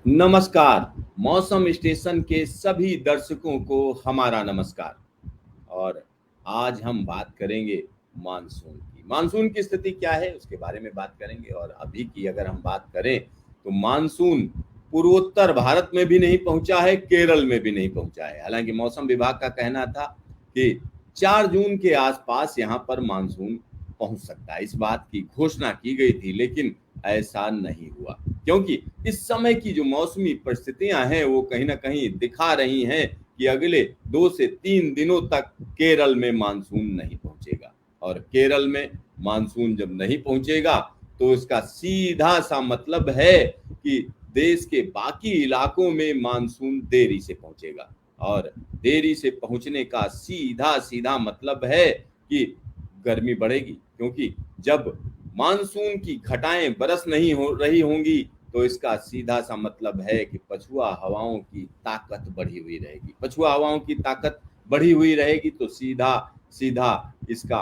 नमस्कार। मौसम स्टेशन के सभी दर्शकों को हमारा नमस्कार। और आज हम बात करेंगे मानसून की। मानसून की स्थिति क्या है उसके बारे में बात करेंगे। और अभी की अगर हम बात करें तो मानसून पूर्वोत्तर भारत में भी नहीं पहुंचा है, केरल में भी नहीं पहुंचा है। हालांकि मौसम विभाग का कहना था कि 4 जून के आसपास यहाँ पर मानसून पहुंच सकता है, इस बात की घोषणा की गई थी, लेकिन ऐसा नहीं हुआ क्योंकि इस समय की जो मौसमी परिस्थितियां हैं वो कहीं ना कहीं दिखा रही हैं कि अगले 2 से 3 दिनों तक केरल में मानसून नहीं पहुंचेगा। और केरल में मानसून जब नहीं पहुंचेगा तो इसका सीधा सा मतलब है कि देश के बाकी इलाकों में मानसून देरी से पहुंचेगा। और देरी से पहुंचने का सीधा सीधा मतलब है कि गर्मी बढ़ेगी, क्योंकि जब मानसून की घटाएं बरस नहीं हो रही होंगी तो इसका सीधा सा मतलब है कि पछुआ हवाओं की ताकत बढ़ी हुई रहेगी। पछुआ हवाओं की ताकत बढ़ी हुई रहेगी तो सीधा सीधा इसका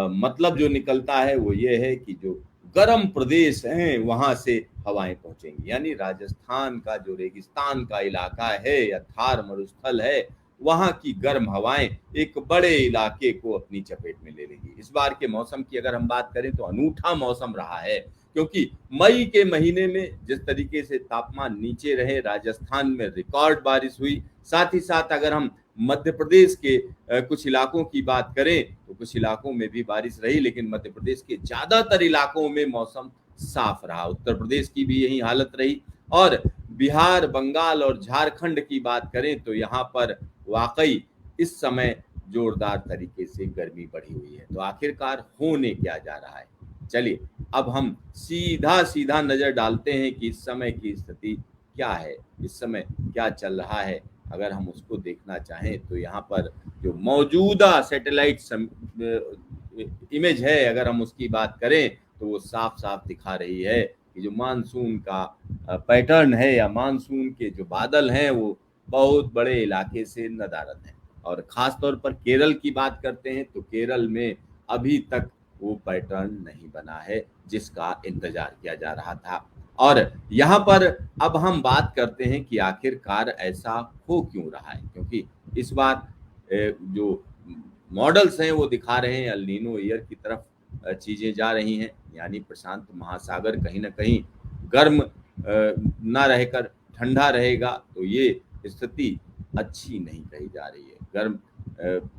मतलब जो निकलता है वो ये है कि जो गर्म प्रदेश हैं वहां से हवाएं पहुंचेंगी, यानी राजस्थान का जो रेगिस्तान का इलाका है या थार मरुस्थल है वहां की गर्म हवाएं एक बड़े इलाके को अपनी चपेट में ले लेंगी। इस बार के मौसम की अगर हम बात करें तो अनूठा मौसम रहा है, क्योंकि मई के महीने में जिस तरीके से तापमान नीचे रहे, राजस्थान में रिकॉर्ड बारिश हुई। साथ ही साथ अगर हम मध्य प्रदेश के कुछ इलाकों की बात करें तो कुछ इलाकों में भी बारिश रही, लेकिन मध्य प्रदेश के ज्यादातर इलाकों में मौसम साफ रहा। उत्तर प्रदेश की भी यही हालत रही। और बिहार, बंगाल और झारखंड की बात करें तो यहाँ पर वाकई इस समय जोरदार तरीके से गर्मी बढ़ी हुई है। तो आखिरकार होने क्या जा रहा है, चलिए अब हम सीधा सीधा नजर डालते हैं कि इस समय की स्थिति क्या है, इस समय क्या चल रहा है। अगर हम उसको देखना चाहें तो यहाँ पर जो मौजूदा सैटेलाइट इमेज है, अगर हम उसकी बात करें तो वो साफ साफ दिखा रही है कि जो मानसून का पैटर्न है या मानसून के जो बादल हैं वो बहुत बड़े इलाके से नदारद हैं। और खास तौर पर केरल की बात करते हैं तो केरल में अभी तक वो पैटर्न नहीं बना है जिसका इंतजार किया जा रहा था। और यहाँ पर अब हम बात करते हैं कि आखिरकार ऐसा हो क्यों रहा है, क्योंकि इस बार जो मॉडल्स हैं वो दिखा रहे हैं एल नीनो ईयर की तरफ चीजें जा रही हैं, यानी प्रशांत महासागर कहीं ना कहीं गर्म ना रहकर ठंडा रहेगा। तो ये स्थिति अच्छी नहीं कही जा रही है। गर्म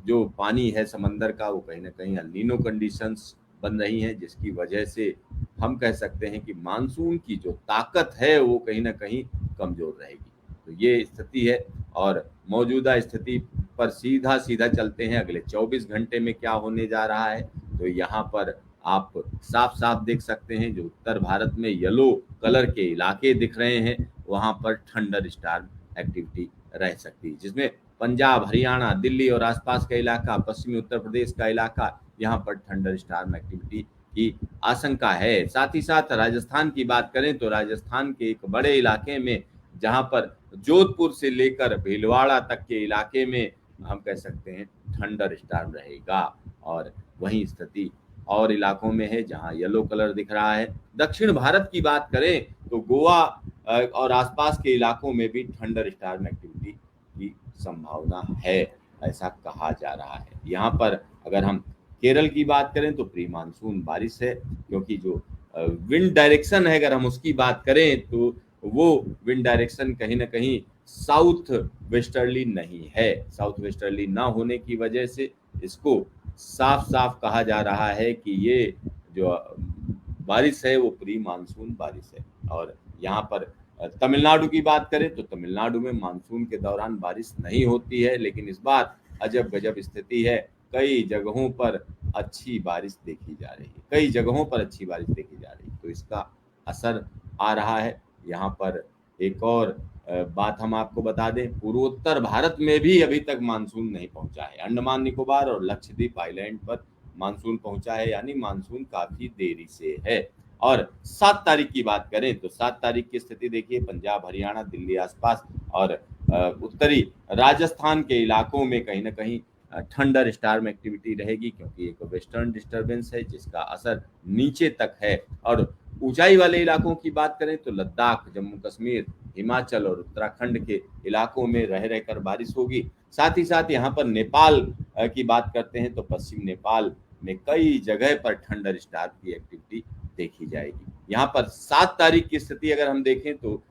जो पानी है समंदर का वो कहीं ना कहीं एल नीनो कंडीशंस बन रही हैं, जिसकी वजह से हम कह सकते हैं कि मानसून की जो ताकत है वो कहीं ना कहीं कमजोर रहेगी। तो ये स्थिति है। और मौजूदा स्थिति पर सीधा सीधा चलते हैं अगले 24 घंटे में क्या होने जा रहा है। तो यहाँ पर आप साफ साफ देख सकते हैं जो उत्तर भारत में येलो कलर के इलाके दिख रहे हैं वहां पर थंडर स्टार्म एक्टिविटी रह सकती है, जिसमें पंजाब, हरियाणा, दिल्ली और आसपास का इलाका, पश्चिमी उत्तर प्रदेश का इलाका, यहाँ पर थंडर स्टार्म एक्टिविटी की आशंका है। साथ ही साथ राजस्थान की बात करें तो राजस्थान के एक बड़े इलाके में, जहां पर जोधपुर से लेकर भीलवाड़ा तक के इलाके में हम कह सकते हैं थंडर स्टार्म रहेगा। और वही स्थिति और इलाकों में है जहां येलो कलर दिख रहा है। दक्षिण भारत की बात करें तो गोवा और आसपास के इलाकों में भी थंडर स्टार्म एक्टिविटी की संभावना है, ऐसा कहा जा रहा है। यहाँ पर अगर हम केरल की बात करें तो प्री मानसून बारिश है, क्योंकि जो विंड डायरेक्शन है अगर हम उसकी बात करें तो वो विंड डायरेक्शन कहीं ना कहीं साउथ वेस्टर्ली नहीं है। साउथ वेस्टर्ली ना होने की वजह से इसको साफ साफ कहा जा रहा है कि ये जो बारिश है वो प्री मानसून बारिश है। और यहाँ पर तमिलनाडु की बात करें तो तमिलनाडु में मानसून के दौरान बारिश नहीं होती है, लेकिन इस बार अजब गजब स्थिति है। कई जगहों पर अच्छी बारिश देखी जा रही है, कई जगहों पर अच्छी बारिश देखी जा रही है। तो इसका असर आ रहा है। यहाँ पर एक और बात हम आपको बता दें, पूर्वोत्तर भारत में भी अभी तक मानसून नहीं पहुंचा है। अंडमान निकोबार और लक्षद्वीप आइलैंड पर मानसून पहुंचा है, यानी मानसून काफी देरी से है। और 7 तारीख की बात करें तो 7 तारीख की स्थिति देखिए, पंजाब, हरियाणा, दिल्ली आसपास और उत्तरी राजस्थान के इलाकों में कहीं ना कहीं थंडर स्टार्म एक्टिविटी रहेगी, क्योंकि एक वेस्टर्न डिस्टरबेंस है जिसका असर नीचे तक है। और ऊंचाई वाले इलाकों की बात करें तो लद्दाख, जम्मू कश्मीर, हिमाचल और उत्तराखंड के इलाकों में रह रहकर बारिश होगी। साथ ही साथ यहाँ पर नेपाल की बात करते हैं तो पश्चिम नेपाल में कई जगह पर थंडर स्टार्म की एक्टिविटी देखी जाएगी। यहाँ पर 7 तारीख की स्थिति अगर हम देखें तो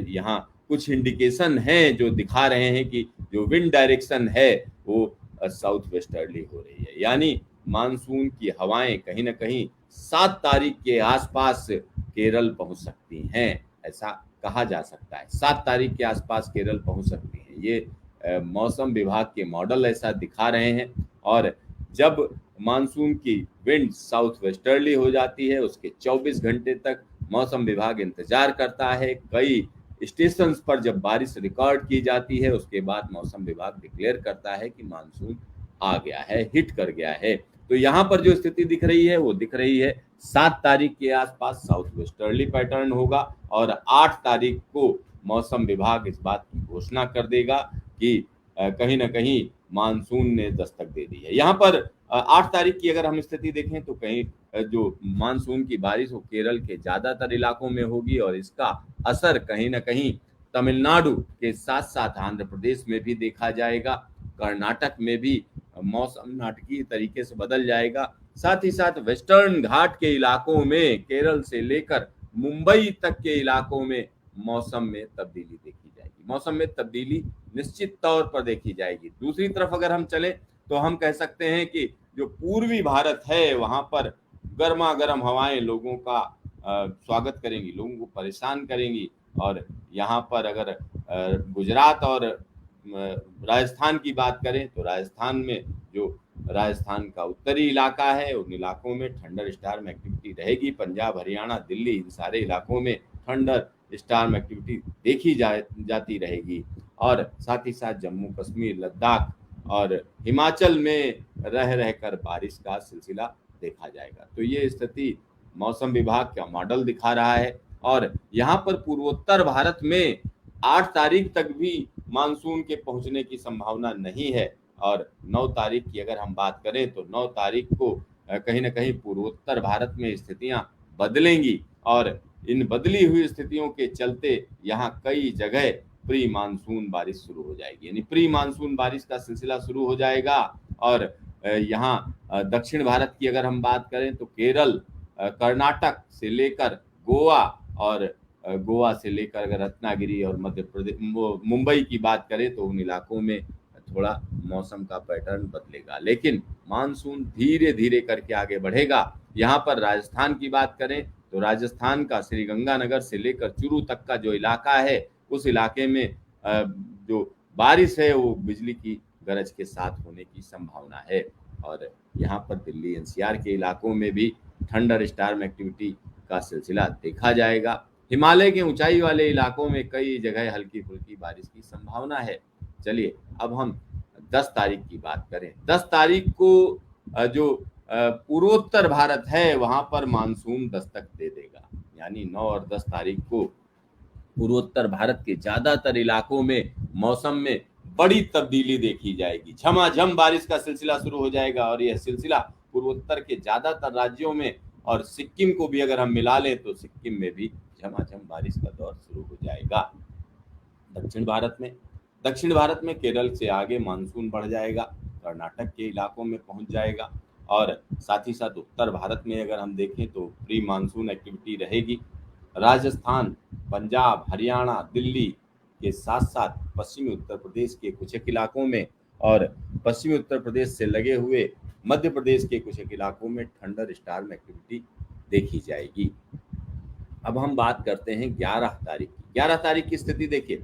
यहाँ कुछ इंडिकेशन हैं जो दिखा रहे हैं कि जो विंड डायरेक्शन है वो साउथ वेस्टर्ली हो रही है, यानी मानसून की हवाएं कहीं ना कहीं 7 तारीख के आसपास केरल पहुंच सकती हैं, ऐसा कहा जा सकता है। 7 तारीख के आसपास केरल पहुंच सकती हैं, ये मौसम विभाग के मॉडल ऐसा दिखा रहे हैं। और जब मानसून की विंड साउथ वेस्टर्ली हो जाती है उसके 24 घंटे तक मौसम विभाग इंतजार करता है। कई स्टेशन पर जब बारिश रिकॉर्ड की जाती है उसके बाद मौसम विभाग डिक्लेयर करता है कि मानसून आ गया है, हिट कर गया है। तो यहाँ पर जो स्थिति दिख रही है वो दिख रही है 7 तारीख के आसपास साउथ वेस्टर्ली पैटर्न होगा और 8 तारीख को मौसम विभाग इस बात की घोषणा कर देगा कि कहीं ना कहीं मानसून ने दस्तक दे दी है। यहाँ पर 8 तारीख की अगर हम स्थिति देखें तो कहीं जो मानसून की बारिश वो केरल के ज्यादातर इलाकों में होगी और इसका असर कहीं ना कहीं तमिलनाडु के साथ साथ आंध्र प्रदेश में भी देखा जाएगा। कर्नाटक में भी मौसम नाटकीय तरीके से बदल जाएगा। साथ ही साथ वेस्टर्न घाट के इलाकों में केरल से लेकर मुंबई तक के इलाकों में मौसम में तब्दीली देखी जाएगी। मौसम में तब्दीली निश्चित तौर पर देखी जाएगी। दूसरी तरफ अगर हम चले तो हम कह सकते हैं कि जो पूर्वी भारत है वहां पर गर्मा गर्म हवाएं लोगों का स्वागत करेंगी, लोगों को परेशान करेंगी। और यहाँ पर अगर गुजरात और राजस्थान की बात करें तो राजस्थान में जो राजस्थान का उत्तरी इलाका है उन इलाकों में थंडर स्टार्म एक्टिविटी रहेगी। पंजाब, हरियाणा, दिल्ली, इन सारे इलाकों में थंडर स्टार्म एक्टिविटी देखी जाती रहेगी। और साथ ही साथ जम्मू कश्मीर, लद्दाख और हिमाचल में रह रहकर बारिश का सिलसिला देखा जाएगा। तो ये स्थिति मौसम विभाग का मॉडल दिखा रहा है। और यहाँ पर पूर्वोत्तर भारत में 8 तारीख तक भी मानसून के पहुंचने की संभावना नहीं है। और 9 तारीख की अगर हम बात करें तो 9 तारीख को कहीं ना कहीं पूर्वोत्तर भारत में स्थितियां बदलेंगी और इन बदली हुई स्थितियों के चलते यहाँ कई जगह प्री मानसून बारिश शुरू हो जाएगी, यानी प्री मानसून बारिश का सिलसिला शुरू हो जाएगा। और यहाँ दक्षिण भारत की अगर हम बात करें तो केरल, कर्नाटक से लेकर गोवा और गोवा से लेकर अगर रत्नागिरी और मध्य प्रदेश, मुंबई की बात करें तो उन इलाकों में थोड़ा मौसम का पैटर्न बदलेगा, लेकिन मानसून धीरे धीरे करके आगे बढ़ेगा। यहाँ पर राजस्थान की बात करें तो राजस्थान का श्रीगंगानगर से लेकर चूरू तक का जो इलाका है उस इलाके में जो बारिश है वो बिजली की गरज के साथ होने की संभावना है। और यहाँ पर दिल्ली एनसीआर के इलाकों में भी थंडर स्टार्म एक्टिविटी का सिलसिला देखा जाएगा। हिमालय के ऊंचाई वाले इलाकों में कई जगह हल्की फुल्की बारिश की संभावना है। चलिए अब हम 10 तारीख की बात करें। 10 तारीख को जो पूर्वोत्तर भारत है वहां पर मानसून दस्तक दे देगा, यानी 9 और 10 तारीख को पूर्वोत्तर भारत के ज्यादातर इलाकों में मौसम में बड़ी तब्दीली देखी जाएगी। झमाझम बारिश का सिलसिला शुरू हो जाएगा और यह सिलसिला पूर्वोत्तर के ज्यादातर राज्यों में, और सिक्किम को भी अगर हम मिला लें तो सिक्किम में भी झमाझम बारिश का दौर शुरू हो जाएगा। दक्षिण भारत में केरल से आगे मानसून बढ़ जाएगा, कर्नाटक के इलाकों में पहुंच जाएगा। और साथ ही साथ उत्तर भारत में अगर हम देखें तो प्री मानसून एक्टिविटी रहेगी। राजस्थान, पंजाब, हरियाणा, दिल्ली के साथ साथ पश्चिमी उत्तर प्रदेश के कुछ एक इलाकों में और पश्चिमी उत्तर प्रदेश से लगे हुए मध्य प्रदेश के कुछ एक इलाकों में थंडर स्टार्म एक्टिविटी देखी जाएगी। अब हम बात करते हैं 11 तारीख की। 11 तारीख की स्थिति देखिए।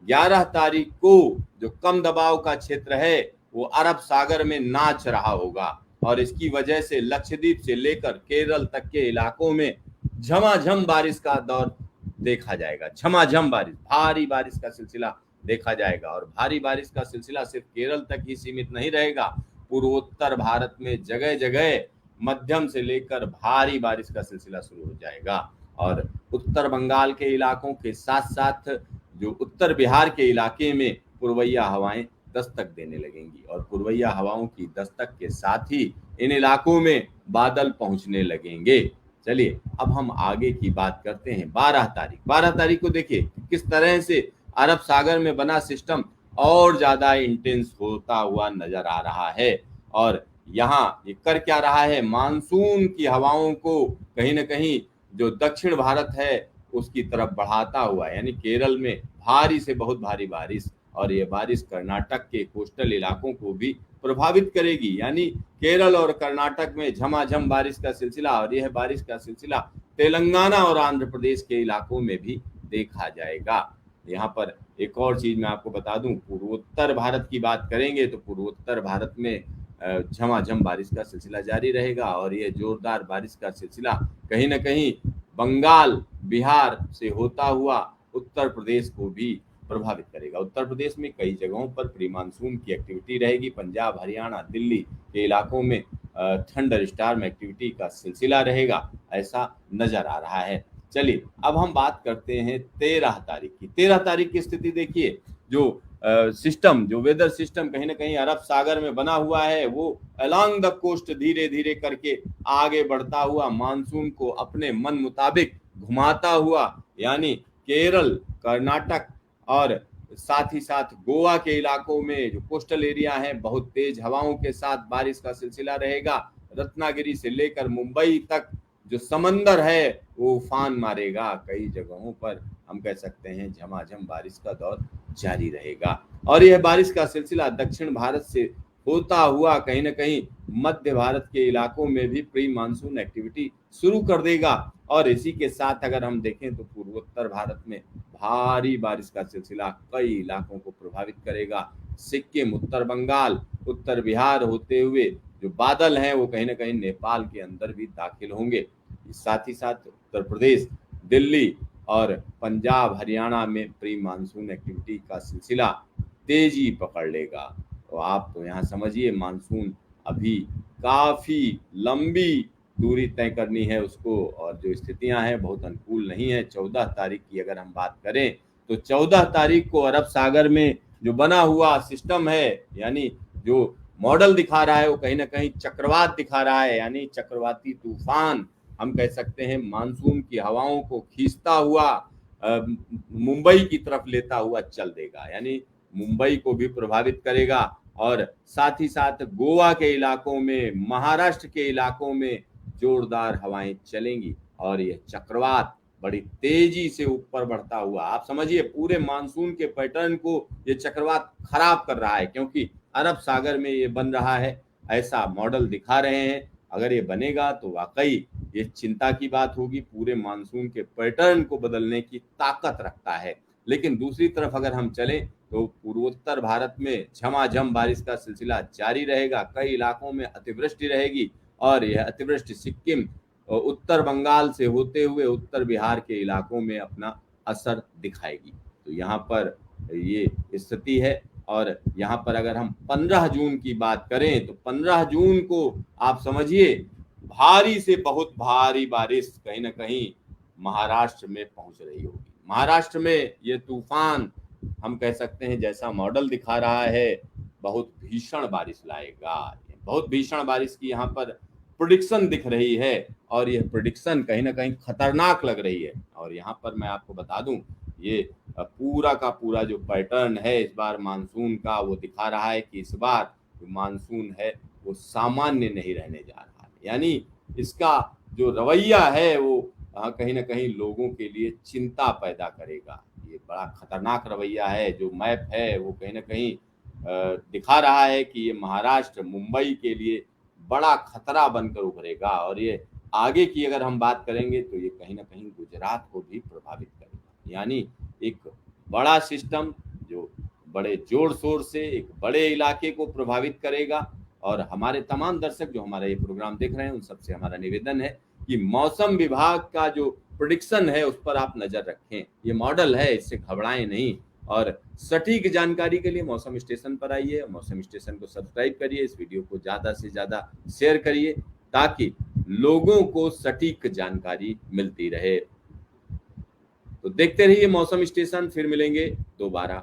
11 तारीख को जो कम दबाव का क्षेत्र है वो अरब सागर में नाच रहा होगा और इसकी वजह से लक्षद्वीप से लेकर केरल तक के इलाकों में झमाझम बारिश का दौर देखा जाएगा। झमाझम बारिश, भारी बारिश का सिलसिला देखा जाएगा। और भारी बारिश का सिलसिला सिर्फ केरल तक ही सीमित नहीं रहेगा, पूर्वोत्तर भारत में जगह जगह मध्यम से लेकर भारी बारिश का सिलसिला शुरू हो जाएगा। और उत्तर बंगाल के इलाकों के साथ साथ जो उत्तर बिहार के इलाके में पूर्वैया हवाएं दस्तक देने लगेंगी और पूर्वैया हवाओं की दस्तक के साथ ही इन इलाकों में बादल पहुंचने लगेंगे। चलिए अब हम आगे की बात करते हैं। 12 तारीख को देखिए किस तरह से अरब सागर में बना सिस्टम और ज्यादा इंटेंस होता हुआ नजर आ रहा है। और यहाँ ये कर क्या रहा है, मानसून की हवाओं को कहीं ना कहीं जो दक्षिण भारत है उसकी तरफ बढ़ाता हुआ, यानी केरल में भारी से बहुत भारी बारिश, और ये बारिश कर्नाटक के कोस्टल इलाकों को भी प्रभावित करेगी। यानी केरल और कर्नाटक में झमाझम बारिश का सिलसिला, और यह बारिश का सिलसिला तेलंगाना और आंध्र प्रदेश के इलाकों में भी देखा जाएगा। यहाँ पर एक और चीज मैं आपको बता दूं, पूर्वोत्तर भारत की बात करेंगे तो पूर्वोत्तर भारत में झमाझम बारिश का सिलसिला जारी रहेगा, और ये जोरदार बारिश का सिलसिला कहीं ना कहीं बंगाल बिहार से होता हुआ उत्तर प्रदेश को भी प्रभावित करेगा। उत्तर प्रदेश में कई जगहों पर प्री मानसून की एक्टिविटी रहेगी। पंजाब हरियाणा दिल्ली के इलाकों में थंडर स्टॉर्म एक्टिविटी का सिलसिला रहेगा, ऐसा नजर आ रहा है। चलिए अब हम बात करते हैं 13 तारीख की। 13 तारीख की स्थिति देखिए, जो सिस्टम, जो वेदर सिस्टम कहीं ना कहीं अरब सागर में बना हुआ है, वो अलोंग द कोस्ट धीरे धीरे करके आगे बढ़ता हुआ मानसून को अपने मन मुताबिक घुमाता हुआ, यानी केरल, कर्नाटक और साथ ही साथ गोवा के इलाकों में जो कोस्टल एरिया है, बहुत तेज हवाओं के साथ बारिश का सिलसिला रहेगा। रत्नागिरी से लेकर मुंबई तक जो समंदर है वो उफान मारेगा। कई जगहों पर हम कह सकते हैं झमाझम बारिश का दौर जारी रहेगा, और यह बारिश का सिलसिला दक्षिण भारत से होता हुआ कहीं ना कहीं मध्य भारत के इलाकों में भी प्री मानसून एक्टिविटी शुरू कर देगा। और इसी के साथ अगर हम देखें तो पूर्वोत्तर भारत में भारी बारिश का सिलसिला कई इलाकों को प्रभावित करेगा। सिक्किम, उत्तर बंगाल, उत्तर बिहार होते हुए जो बादल हैं वो कहीं ना कहीं नेपाल के अंदर भी दाखिल होंगे। साथ ही साथ उत्तर प्रदेश, दिल्ली और पंजाब हरियाणा में प्री मानसून एक्टिविटी का सिलसिला तेजी पकड़ लेगा। तो आप तो यहाँ समझिए मानसून अभी काफी लंबी दूरी तय करनी है उसको, और जो स्थितियां हैं बहुत अनुकूल नहीं है। 14 तारीख की अगर हम बात करें तो 14 तारीख को अरब सागर में जो बना हुआ सिस्टम है, यानी जो मॉडल दिखा रहा है वो कहीं ना कहीं चक्रवात दिखा रहा है, यानी चक्रवाती तूफान हम कह सकते हैं। मानसून की हवाओं को खींचता हुआ मुंबई की तरफ लेता हुआ चल देगा, यानी मुंबई को भी प्रभावित करेगा, और साथ ही साथ गोवा के इलाकों में, महाराष्ट्र के इलाकों में जोरदार हवाएं चलेंगी, और यह चक्रवात बड़ी तेजी से ऊपर बढ़ता हुआ, आप समझिए पूरे मानसून के पैटर्न को ये चक्रवात खराब कर रहा है, क्योंकि अरब सागर में ये बन रहा है, ऐसा मॉडल दिखा रहे हैं। अगर ये बनेगा तो वाकई ये चिंता की बात होगी, पूरे मानसून के पैटर्न को बदलने की ताकत रखता है। लेकिन दूसरी तरफ अगर हम चलें तो पूर्वोत्तर भारत में झमाझम बारिश का सिलसिला जारी रहेगा। कई इलाकों में अतिवृष्टि रहेगी, और यह अतिवृष्टि सिक्किम और उत्तर बंगाल से होते हुए उत्तर बिहार के इलाकों में अपना असर दिखाएगी। तो यहाँ पर ये स्थिति है। और यहाँ पर अगर हम 15 जून की बात करें तो 15 जून को आप समझिए भारी से बहुत भारी बारिश कहीं ना कहीं महाराष्ट्र में पहुंच रही होगी। महाराष्ट्र में ये तूफान हम कह सकते हैं जैसा मॉडल दिखा रहा है बहुत भीषण बारिश लाएगा। बहुत भीषण बारिश की यहाँ पर प्रेडिक्शन दिख रही है, और यह प्रेडिक्शन कहीं ना कहीं खतरनाक लग रही है। और यहाँ पर मैं आपको बता दूं, ये पूरा का पूरा जो पैटर्न है इस बार मानसून का, वो दिखा रहा है कि इस बार जो मानसून है वो सामान्य नहीं रहने जा रहा है। यानी इसका जो रवैया है वो कहीं ना कहीं लोगों के लिए चिंता पैदा करेगा। ये बड़ा खतरनाक रवैया है। जो मैप है वो कहीं ना कहीं दिखा रहा है कि ये महाराष्ट्र, मुंबई के लिए बड़ा खतरा बनकर उभरेगा, और ये आगे की अगर हम बात करेंगे तो ये कहीं ना कहीं गुजरात को भी प्रभावित करेगा। यानी एक बड़ा सिस्टम जो बड़े जोर शोर से एक बड़े इलाके को प्रभावित करेगा। और हमारे तमाम दर्शक जो हमारा ये प्रोग्राम देख रहे हैं उन सबसे हमारा निवेदन है कि मौसम विभाग का जो प्रेडिक्शन है उस पर आप नजर रखें। ये मॉडल है, इससे घबराएं नहीं, और सटीक जानकारी के लिए मौसम स्टेशन पर आइए। मौसम स्टेशन को सब्सक्राइब करिए, इस वीडियो को ज्यादा से ज्यादा शेयर करिए ताकि लोगों को सटीक जानकारी मिलती रहे। तो देखते रहिए मौसम स्टेशन, फिर मिलेंगे दोबारा।